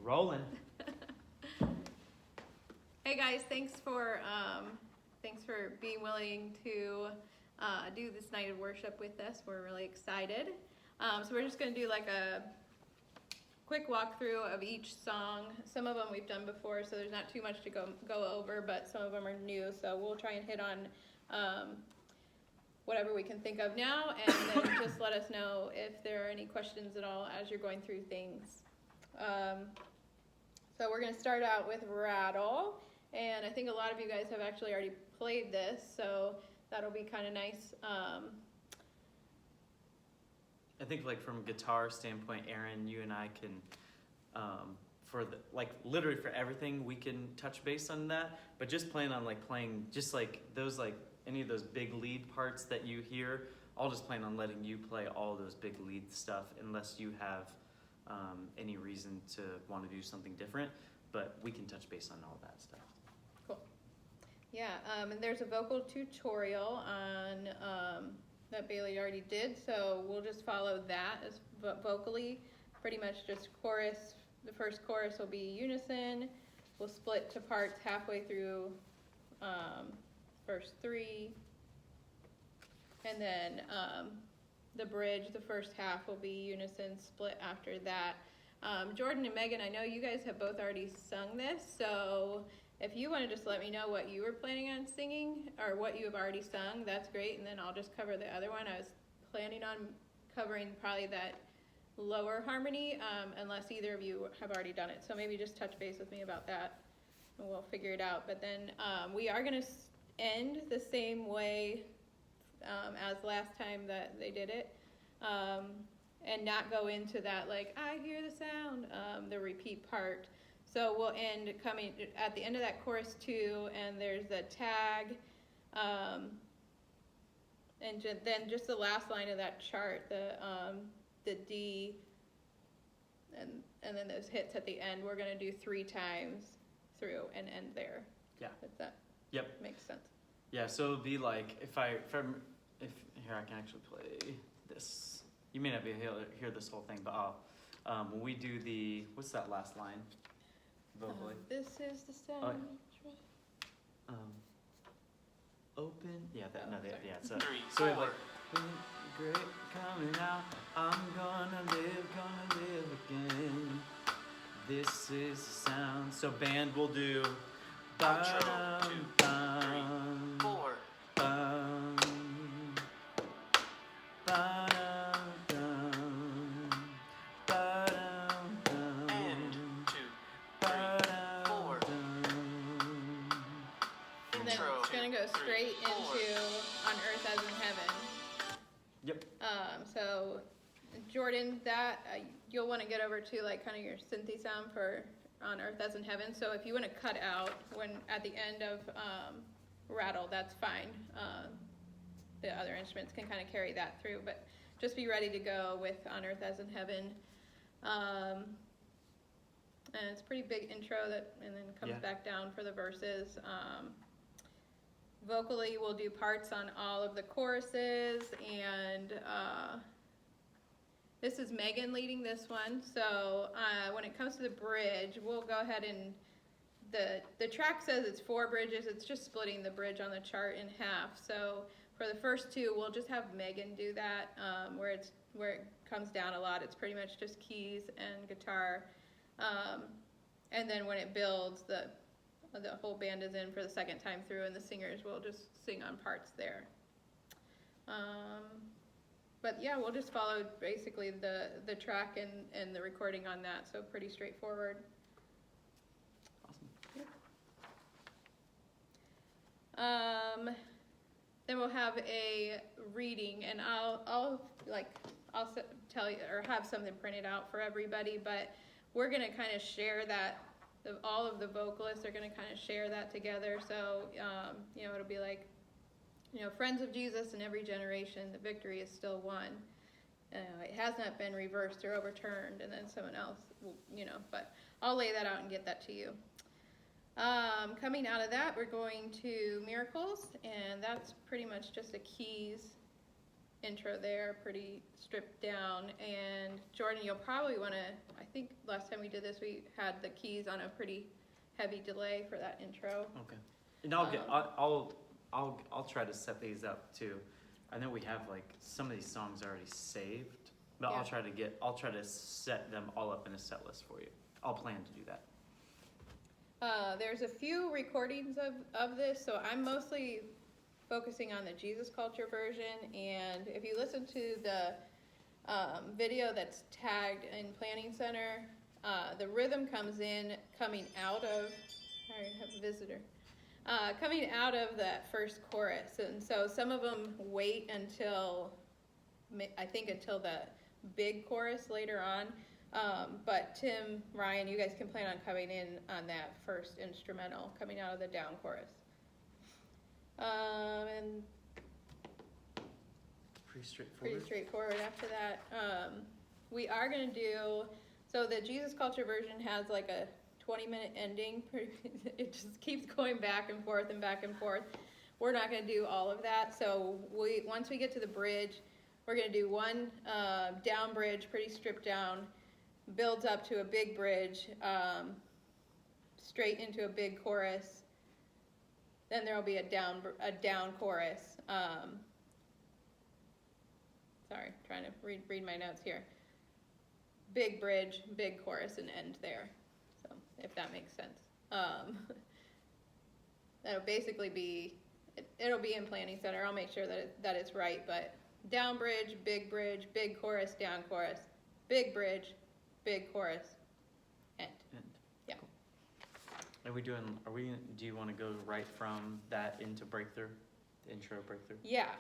rolling. Hey guys, thanks for being willing to do this night of worship with us. We're really excited. So we're just going to do like a quick walkthrough of each song. Some of them we've done before, so there's not too much to go over, but some of them are new. So we'll try and hit on whatever we can think of now, and then just let us know if there are any questions at all as you're going through things. So we're going to start out with Rattle, and I think a lot of you guys have actually already played this, so that'll be kind of nice. I think like from a guitar standpoint, Aaron, you and I can, for the like literally for everything we can touch base on that. But just plan on like playing just like those like any of those big lead parts that you hear. I'll just plan on letting you play all those big lead stuff unless you have any reason to want to do something different. But we can touch base on all that stuff. Cool. Yeah, and there's a vocal tutorial on that Bailey already did, so we'll just follow that as vocally. Pretty much just chorus. The first chorus will be unison. We'll split to parts halfway through verse 3, and then the bridge, the first half will be unison, split after that. Jordan and Megan, I know you guys have both already sung this, so if you want to just let me know what you were planning on singing or what you have already sung, that's great, and then I'll just cover the other one. I was planning on covering probably that lower harmony, unless either of you have already done it. So maybe just touch base with me about that, and we'll figure it out. But then we are going to end the same way as last time that they did it, and not go into that, like, I hear the sound, the repeat part. So we'll end coming at the end of that chorus 2, and there's the tag, and then just the last line of that chart, the D, and then those hits at the end. We're gonna do 3 times through and end there. Yeah. If that makes sense. Yeah. So it'd be like if here I can actually play this. You may not be able to hear this whole thing, but I'll when we do what's that last line? Vocally. This is the sound. Open. Yeah, So, Three, so we have four. like great coming out. I'm gonna live again. This is the sound. So band will do. Outro, 2, 3, 4. Straight into On Earth as in Heaven. Yep. So Jordan, that you'll want to get over to like kind of your synthy sound for On Earth as in Heaven. So if you want to cut out when at the end of Rattle, that's fine. The other instruments can kind of carry that through, but just be ready to go with On Earth as in Heaven. And it's a pretty big intro and then comes back down for the verses. Vocally, we'll do parts on all of the choruses, and this is Megan leading this one. So when it comes to the bridge, we'll go ahead and the track says it's 4 bridges. It's just splitting the bridge on the chart in half. So for the first 2, we'll just have Megan do that. Where it comes down a lot, it's pretty much just keys and guitar. And then when it builds, the whole band is in for the second time through, and the singers will just sing on parts there. But yeah, we'll just follow basically the track and the recording on that, so pretty straightforward. Awesome. Then we'll have a reading, and I'll tell you or have something printed out for everybody, but we're gonna kind of share that. All of the vocalists are going to kind of share that together. So, it'll be like, friends of Jesus in every generation, the victory is still won. It has not been reversed or overturned, and then someone else, but I'll lay that out and get that to you. Coming out of that, we're going to Miracles, and that's pretty much just a keys intro there, pretty stripped down. And Jordan, you'll probably want to, I think last time we did this, we had the keys on a pretty heavy delay for that intro. Okay. And I'll try to set these up too. I know we have like some of these songs already saved, but Yeah. I'll try to set them all up in a set list for you. I'll plan to do that. There's a few recordings of this, so I'm mostly focusing on the Jesus Culture version. And if you listen to the video that's tagged in Planning Center, the rhythm coming out of, I have a visitor, coming out of that first chorus. And so some of them wait until the big chorus later on. But Tim, Ryan, you guys can plan on coming in on that first instrumental coming out of the down chorus. And pretty straightforward after that. We are going to do, so the Jesus Culture version has like a 20-minute ending. It just keeps going back and forth and back and forth. We're not going to do all of that. So once we get to the bridge, we're going to do one down bridge, pretty stripped down, builds up to a big bridge, straight into a big chorus. Then there will be a down chorus. Sorry, trying to read my notes here. Big bridge, big chorus, and end there. So if that makes sense. That'll basically be, it'll be in Planning Center. I'll make sure that it's right. But down bridge, big chorus, down chorus, big bridge, big chorus, end. Yeah. Cool. Do you want to go right from that into Breakthrough? The intro Breakthrough? Yeah.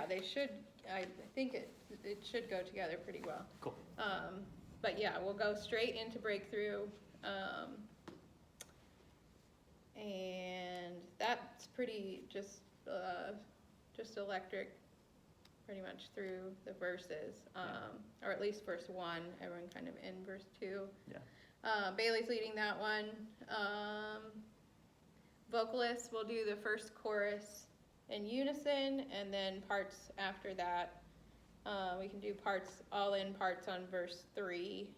They should, I think it should go together pretty well. Cool. But yeah, we'll go straight into Breakthrough. And that's pretty just electric pretty much through the verses, or at least verse 1, everyone kind of in verse 2. Yeah. Bailey's leading that one. Vocalists will do the first chorus in unison, and then parts after that. We can do parts on verse 3.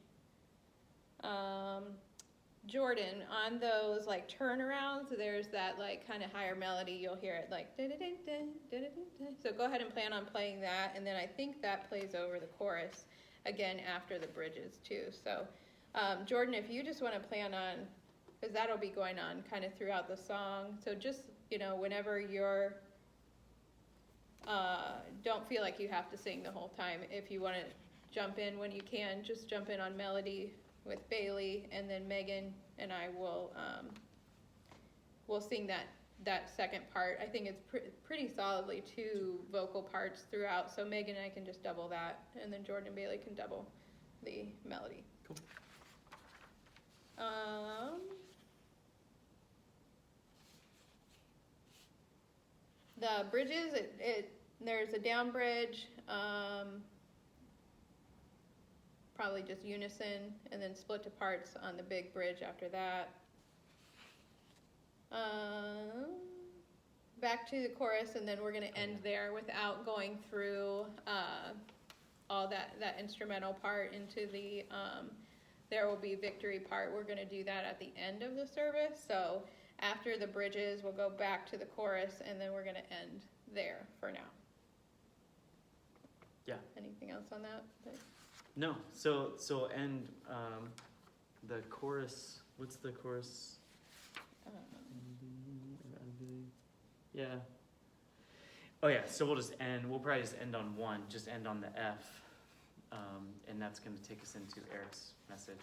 Jordan, on those like turnarounds, there's that like kind of higher melody. You'll hear it like so go ahead and plan on playing that, and then I think that plays over the chorus again after the bridges too. So Jordan, if you just want to plan on, because that'll be going on kind of throughout the song, so just whenever you're don't feel like you have to sing the whole time. If you want to jump in when you can, just jump in on melody with Bailey, and then Megan and I will sing that second part. I think it's pretty solidly 2 vocal parts throughout, so Megan and I can just double that, and then Jordan and Bailey can double the melody. Cool. The bridges, there's a down bridge, probably just unison, and then split to parts on the big bridge after that. Back to the chorus, and then we're going to end there without going through all that instrumental part into the There Will Be Victory part. We're going to do that at the end of the service. So after the bridges, we'll go back to the chorus, and then we're going to end there for now. Yeah. Anything else on that? No. So end the chorus. What's the chorus? Yeah. Oh yeah. So we'll probably just end on 1. Just end on the F, and that's going to take us into Eric's message.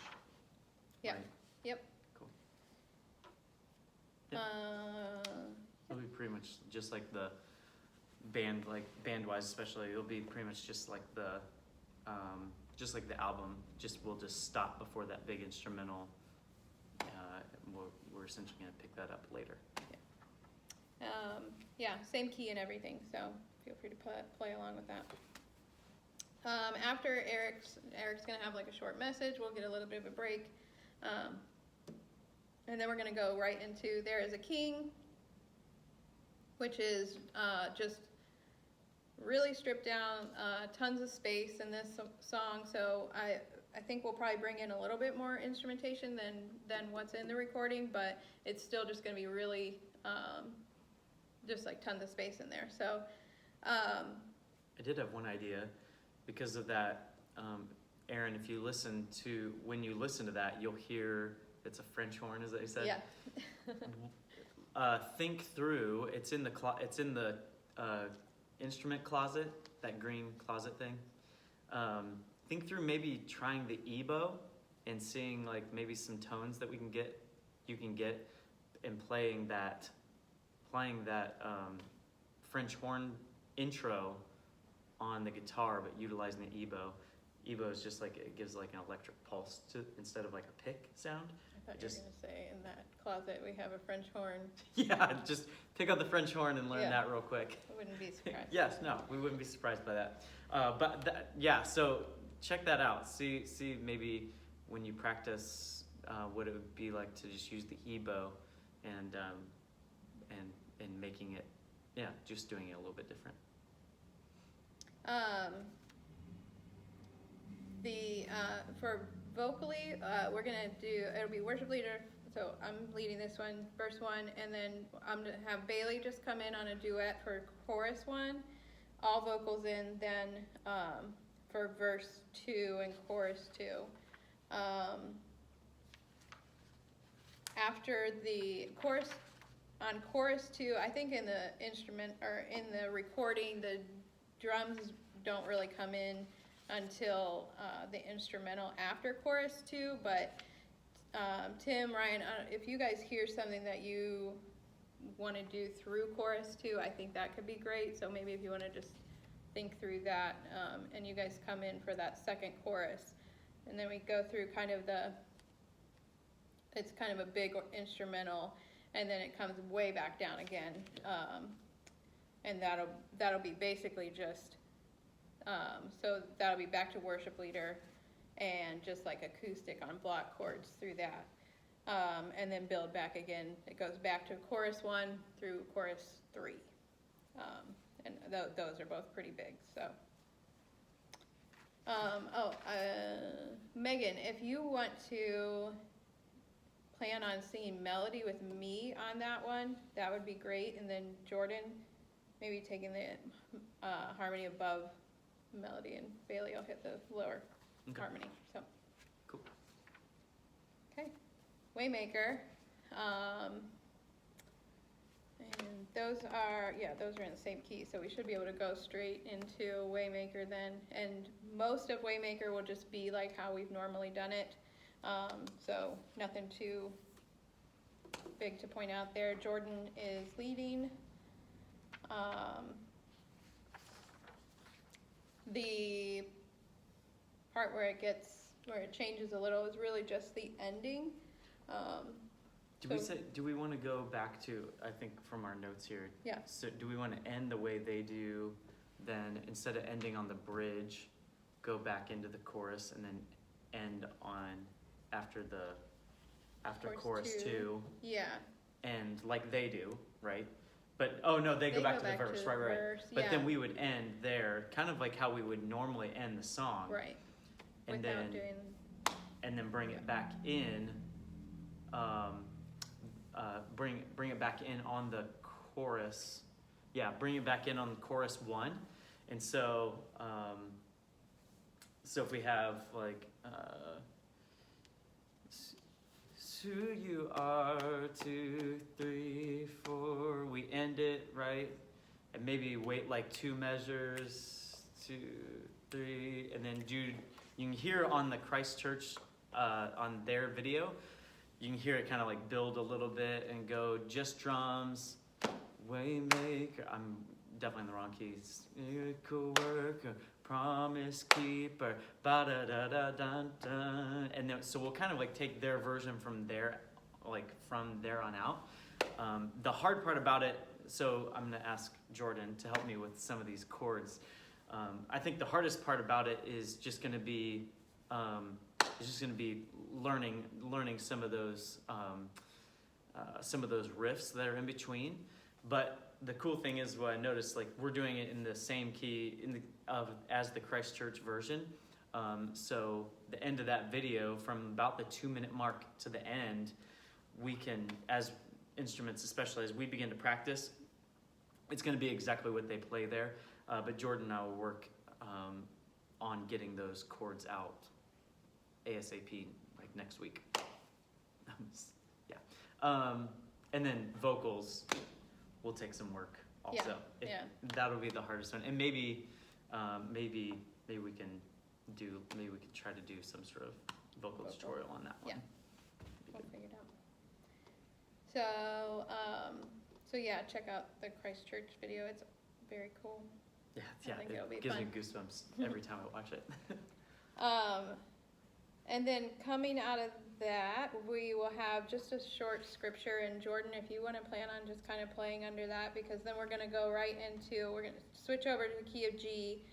Yeah. Right? Yep. Cool. Yeah. It'll be pretty much just like the band-wise especially. It'll be pretty much just like the album. We'll just stop before that big instrumental. We're essentially going to pick that up later. Yeah, same key and everything, so feel free to play along with that. After Eric's going to have like a short message. We'll get a little bit of a break. And then we're going to go right into There Is a King, which is just really stripped down, tons of space in this song, so I think we'll probably bring in a little bit more instrumentation than what's in the recording, but it's still just gonna be really, just like tons of space in there, so, I did have one idea because of that. Aaron, if you listen to, when you listen to that, you'll hear it's a French horn, as I said. yeah. Think through. It's in the instrument closet, that green closet thing. Think through maybe trying the ebow and seeing like maybe some tones that you can get, and playing that French horn intro on the guitar, but utilizing the ebow. Ebow is just like, it gives like an electric pulse to, instead of like a pick sound. I thought you were gonna say in that closet we have a French horn. Yeah, just pick up the French horn and learn that real quick. I wouldn't be surprised. Yes, no, we wouldn't be surprised by that. So check that out. See maybe when you practice what it would be like to just use the ebow and making it, just doing it a little bit different. For vocally, we're gonna do, it'll be worship leader, so I'm leading this one, verse 1, and then I'm gonna have Bailey just come in on a duet for chorus 1, all vocals in, then for verse 2 and chorus 2. After the chorus, on chorus 2, I think in the instrument, or in the recording, the drums don't really come in until the instrumental after chorus 2, but Tim, Ryan, if you guys hear something that you want to do through chorus 2, I think that could be great. So maybe if you want to just think through that, and you guys come in for that second chorus, and then we go through kind of it's kind of a big instrumental, and then it comes way back down again, and that'll be basically just. So that'll be back to worship leader and just like acoustic on block chords through that. And then build back again. It goes back to chorus 1 through chorus 3. And those are both pretty big, so. Megan, if you want to plan on singing melody with me on that one, that would be great. And then Jordan, maybe taking the harmony above melody, and Bailey will hit the lower harmony. So cool. Okay, Waymaker, and those are in the same key, so we should be able to go straight into Waymaker then. And most of Waymaker will just be like how we've normally done it, so nothing too big to point out there. Jordan is leading. The part where it changes a little is really just the ending. Do we want to go back to, I think from our notes here? Yeah. So do we want to end the way they do, then instead of ending on the bridge, go back into the chorus and then end on after chorus 2? Yeah. And like they do, right? But, oh no, they go back to the verse, right. Verse, but then we would end there, kind of like how we would normally end the song. Right. And then bring it back in, bring it back in on the chorus. Yeah, bring it back in on chorus 1. And so, so if we have like, who you are, 2, 3, 4, we end it, right? And maybe wait like 2 measures, 2, 3, and then you can hear on the Christ Church, on their video, you can hear it kind of like build a little bit and go just drums, Waymaker, I'm definitely in the wrong keys, miracle worker, promise keeper, ba-da-da-da-dun-dun. And then, so we'll kind of like take their version from there on out. The hard part about it, so I'm gonna ask Jordan to help me with some of these chords. I think the hardest part about it is just gonna be learning some of those riffs that are in between. But the cool thing is what I noticed, like we're doing it in the same key as the Christchurch version. So the end of that video, from about the 2-minute mark to the end, we can, as instruments, especially as we begin to practice, it's going to be exactly what they play there. But Jordan and I will work on getting those chords out ASAP, like next week. Yeah. And then vocals will take some work also. Yeah. That'll be the hardest one. And maybe we can try to do some sort of vocal tutorial on that one. Yeah. We'll figure it out. So yeah, check out the Christchurch video. It's very cool. Yeah, I think it'll be it gives fun. me goosebumps every time I watch it. And then coming out of that, we will have just a short scripture. And Jordan, if you want to plan on just kind of playing under that, because then we're going to go right into, we're going to switch over to the key of G.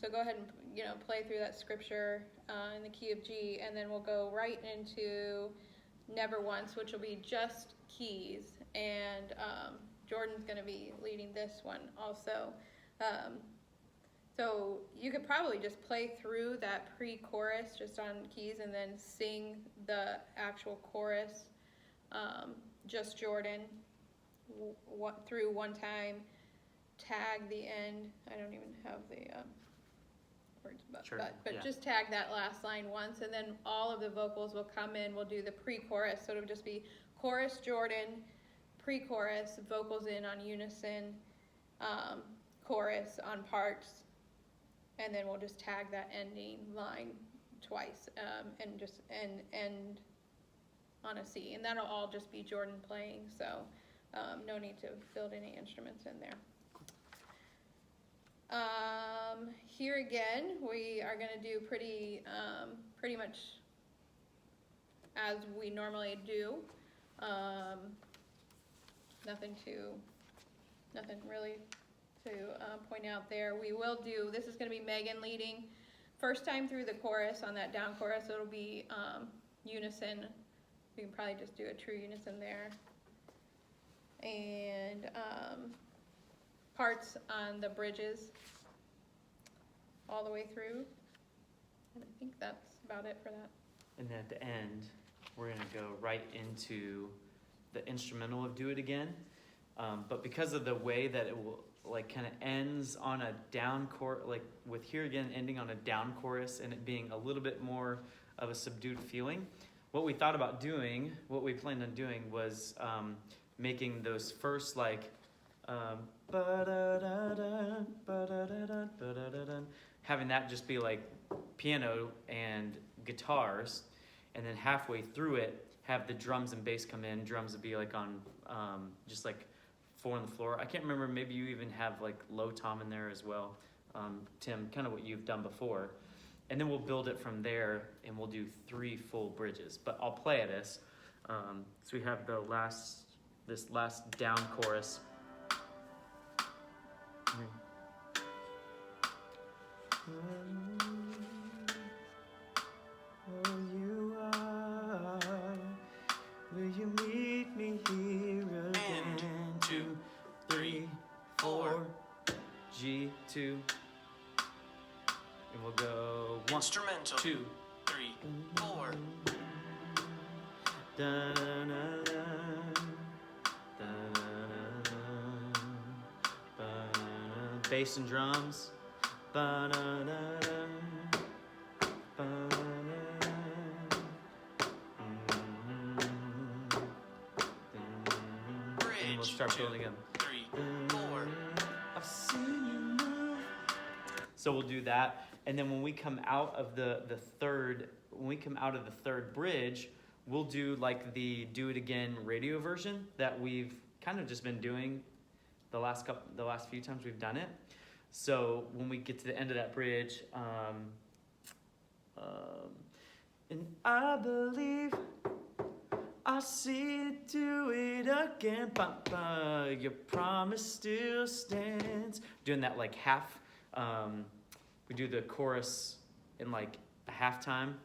So go ahead and play through that scripture in the key of G, and then we'll go right into Never Once, which will be just keys. And Jordan's going to be leading this one also. So you could probably just play through that pre-chorus just on keys and then sing the actual chorus, just Jordan, through one time, tag the end. I don't even have the words, Sure, but yeah. just tag that last line once, and then all of the vocals will come in. We'll do the pre-chorus, so it'll just be chorus Jordan, pre-chorus, vocals in on unison, chorus on parts, and then we'll just tag that ending line twice, and just end on a C, and that'll all just be Jordan playing. So no need to build any instruments in there. Here again, we are going to do pretty much as we normally do. Nothing really to point out there. We will do, this is going to be Megan leading. First time through the chorus on that down chorus, it'll be unison. We can probably just do a true unison there. And parts on the bridges all the way through. And I think that's about it for that. And then at the end, we're going to go right into the instrumental of Do It Again. But because of the way that it will kind of ends on a down chorus, like with Here Again ending on a down chorus and it being a little bit more of a subdued feeling, what we thought about doing, what we planned on doing was making those first having that just be like piano and guitars, and then halfway through it have the drums and bass come in. Drums would be like on just like 4 on the floor. I can't remember, maybe you even have like low tom in there as well, Tim, kind of what you've done before. And then we'll build it from there, and we'll do 3 full bridges. But I'll play this. So we have this last down chorus. Oh, you are, will you meet me here again? 2, 3, 4, G2. And we'll go 1, Instrumental. 2, 3, 4. da, da, da, da, da, da, da, bass and drums. Ba, da, da, da, ba, da, and we'll start building again. 3, 4. I've seen you move. So we'll do that, and then when we come out of the third bridge, we'll do like the Do It Again radio version that we've kind of just been doing the last few times we've done it. So when we get to the end of that bridge, and I believe I see you do it again, Papa, your promise still stands. Doing that like half, we do the chorus in like a half time.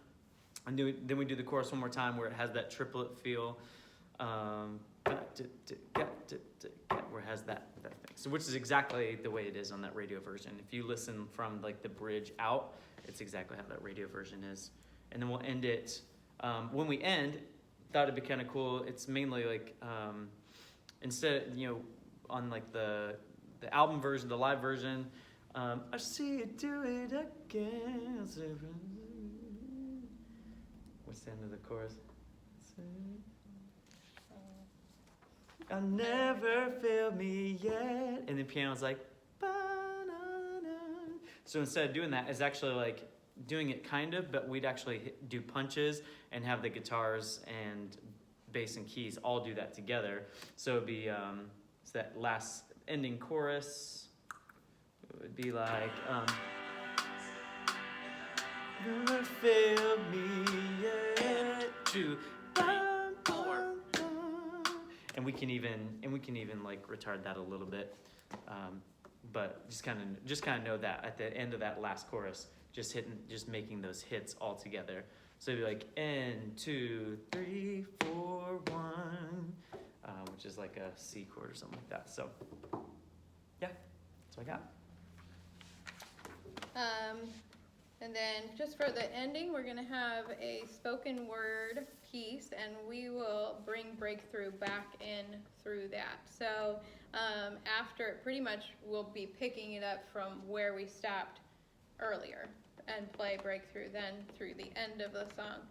And then we do the chorus one more time where it has that triplet feel. where it has that thing. So which is exactly the way it is on that radio version. If you listen from like the bridge out, it's exactly how that radio version is. And then we'll end it. When we end, thought it'd be kind of cool. It's mainly like instead, on like the album version, the live version. I see you do it again. What's the end of the chorus? I'll never feel me yet. And the piano's like, ba-na-na. So instead of doing that, it's actually like doing it kind of, but we'd actually do punches and have the guitars and bass and keys all do that together. So it'd be it's that last ending chorus. It would be like, never feel me yet. To and we can even like retard that a little bit, but just kind of know that at the end of that last chorus, just making those hits all together. So it'd be like N 2 3 4 1, which is like a C chord or something like that. So yeah, that's what I got. And then just for the ending, we're gonna have a spoken word piece, and we will bring Breakthrough back in through that. So after, pretty much we'll be picking it up from where we stopped earlier and play Breakthrough then through the end of the song.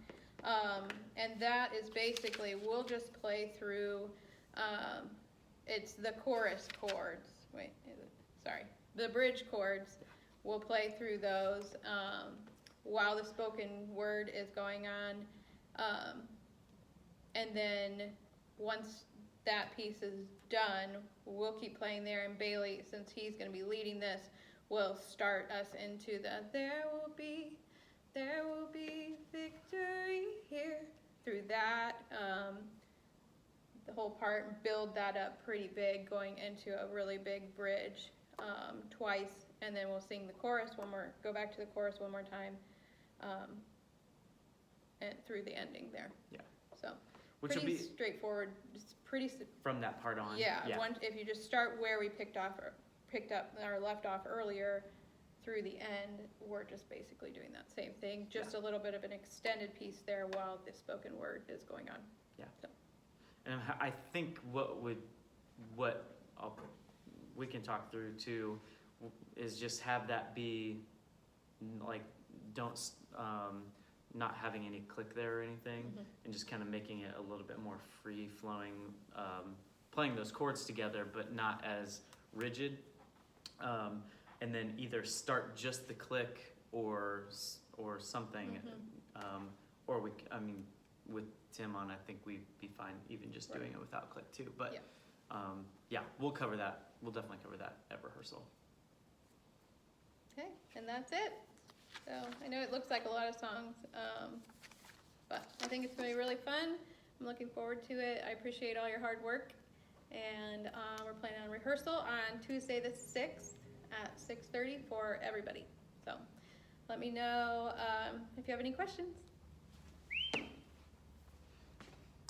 And that is basically, we'll just play through, it's the chorus chords. Wait, sorry, the bridge chords. We'll play through those while the spoken word is going on. And then once that piece is done, we'll keep playing there. And Bailey, since he's going to be leading this, will start us into the there will be victory here through that. The whole part, and build that up pretty big, going into a really big bridge twice. And then we'll sing the chorus go back to the chorus one more time, and through the ending there. Yeah. So Which pretty will be straightforward. It's pretty. From that part on. Yeah. If you just start where we picked up or left off earlier, through the end, we're just basically doing that same thing. Just a little bit of an extended piece there while the spoken word is going on. Yeah. So. And I think we can talk through too is just have that be like not having any click there or anything, and just kind of making it a little bit more free flowing, playing those chords together but not as rigid, and then either start just the click or something, or with Tim on, I think we'd be fine even just doing it without click too, but we'll cover that. We'll definitely cover that at rehearsal. Okay, and that's it. So I know it looks like a lot of songs, but I think it's going to be really fun. I'm looking forward to it. I appreciate all your hard work, and we're planning on rehearsal on Tuesday the 6th at 6:30 for everybody. So let me know if you have any questions.